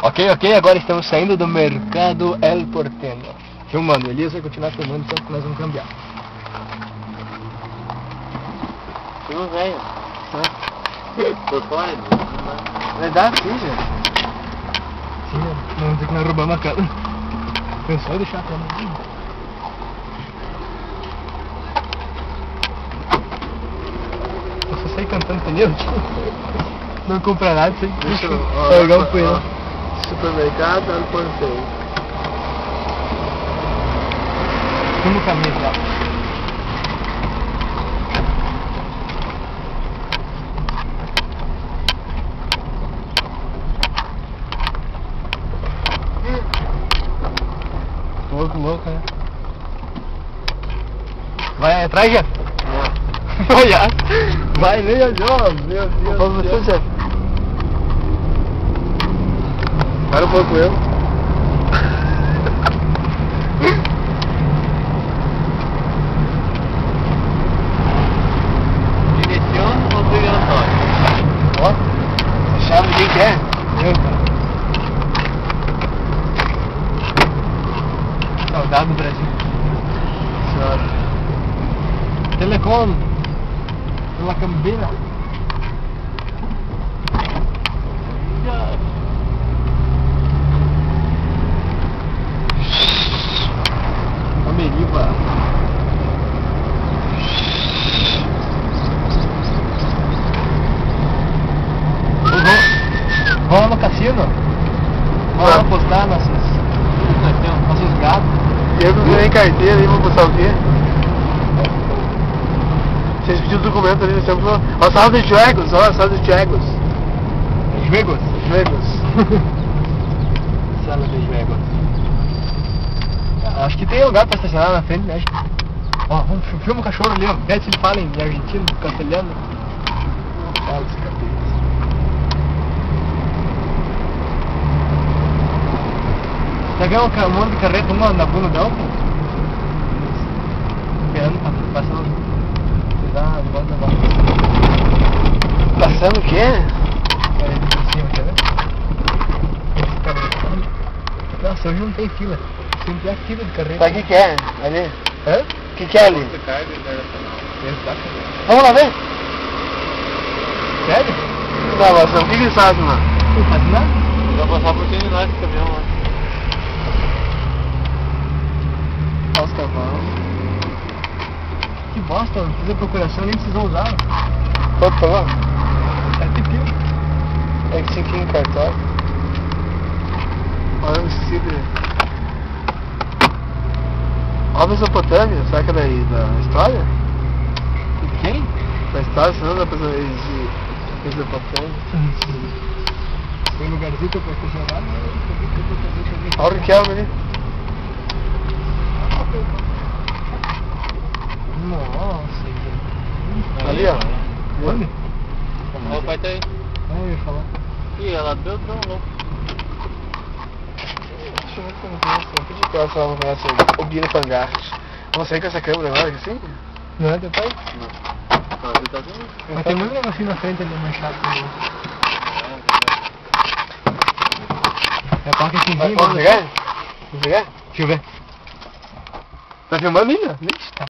Ok, agora estamos saindo do mercado El Porteño. Filmando, Elias vai continuar filmando enquanto que nós vamos cambiar. Filma, velho. Por fora, Vai dar sim, gente. Sim, não vamos dizer que nós roubamos a câmera. Pensou em deixar a câmera? Eu só saí cantando pneu, não compra nada, sem pegar um pneu. Supermercado, El Porteño. Como caminho lá. Louco, né? Vai atrás, já? Olha! Vai, nem olhou, meu Deus. Vamos ver, chefe. Para um pouco eu. Direção obrigatória. Ó, você sabe quem que é? Eu, cara. Saudade do Brasil. Senhora. Telecom. Pela Cambina. Ameriva. Vamos no cassino? Vamos apostar nossos gatos. E eu não ganhei carteira aí, vou postar o quê? Vocês pediram o documento ali, você falou, ó, sala dos Juegos, ó, sala dos Juegos. Juegos? Juegos. Sala de Juegos. Acho que tem lugar pra estacionar na frente, né? Ó, vamos filma o cachorro ali, ó. Vê se ele fala em argentino, castelhano. Fala esse capeta. Pegar um monte de carreta, uma na bunda da outra. Esperando pra passar dar a volta da volta. Passando o quê? Aí por cima, quer ver? Nossa, hoje não tem fila. Sempre há fila de carreta. Pra que é? Ali? Hã? O que é ali? Exato. Vamos lá ver? Sério? Tá, Marcelo, o que eles fazem lá? Não faz nada? Vai passar por cima de nós esse caminhão lá. Olha os cavalos. Que bosta, não fiz a procuração nem precisou usar. Pode falar? É pepino. É que tinha que ir em cartório. Olha o Cidre. Olha a Mesopotâmia, será que é daí da história? De quem? Da história, senão da pessoa de Mesopotâmia. Tem lugarzinho pra estacionar? Olha o que é ali. Nossa, gente. Ali, ó. Onde? Ó, o pai tá aí. Ah, eu ia falar. Ih, ela deu louco. Deixa eu ver como é isso. Pedi pra ela se ela não conhece o Guilherme Pangarte. Vamos sair com essa câmera agora, assim? Não é teu pai? Não. Mas tem muito negocinho na frente ali, manchado. É a placa aqui. Vamos pegar? Vamos pegar? Deixa eu ver. Tá filmando ainda? Ixi, tá.